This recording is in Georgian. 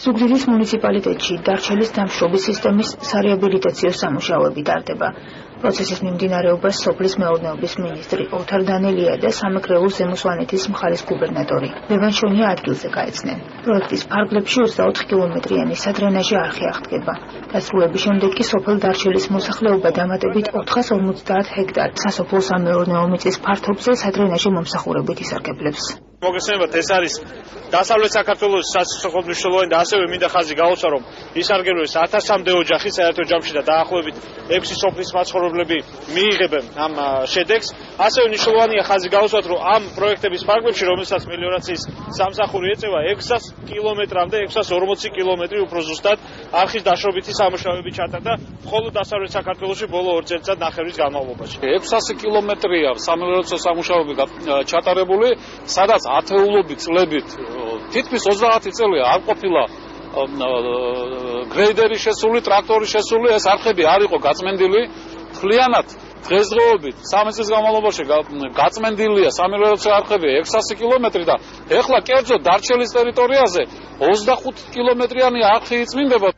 ზუგდიდის მუნიციპალიტეტში დარჩელის დამშრობი სისტემის სარეაბილიტაციო სამუშაოები ტარდება. პროცესის მიმდინარეობას სოფლის მეურნეობის მინისტრი ოთარ დანელია და სამეგრელოს ზემო სვანეთის მხარის გუბერნატორი ლევან შონია ადგილზე გაეცნენ. პროექტის ფარგლებში 24 კილომეტრიანი სადრენაჟი არხი აღდგება. დასრულების შემდეგ კი სოფელ დარჩელის მოსახლეობა დამატებით 450 ჰექტარ სასოფლო-სამეურნეო მიწის ფართობზე სადრენაჟი მომსახურებით ისარგებლებს. მოგესალმებით, ეს არის დასავლეთ საქართველოს სასოფლო მნიშვნელოვანი და ასევე მინდა ხაზი გაუსვა, რომ ისარგებლეს 1000-მდე ოჯახი საერთო ჯამში და დაახლოებით 6 სოფლის მაცხოვრებლები მიიღებენ ამ შედეგს. ასევე მნიშვნელოვანია ხაზი გაუსვათ, რომ ამ პროექტების ფარგლებში, რომელსაც მელიორაციის სამსახური ეწევა 600 კილომეტრამდე, 640 კილომეტრი უფრო ზუსტად არხის დაშრობითი სამუშაოები ჩატარდა მხოლოდ დასავლეთ საქართველოში ბოლო 2 წელიწად-ნახევრის განმავლობაში. 600 კილომეტრია სამელოცო სამუშაოები ჩატარებული, სადაც ათეულობით წლებით თითქმის 30 წელია არ ყოფილა გრეიდერი შესული, ტრაქტორი შესული, ეს არხები არ იყო გაწმენდილი. მთლიანად დღესდღეობით 3 წლის განმავლობაში გაწმენდილია სამელოცო არხები 600 კილომეტრი და ეხლა კერძოდ დარჩელის ტერიტორიაზე 25 კილომეტრიანი არხი იწმინდება.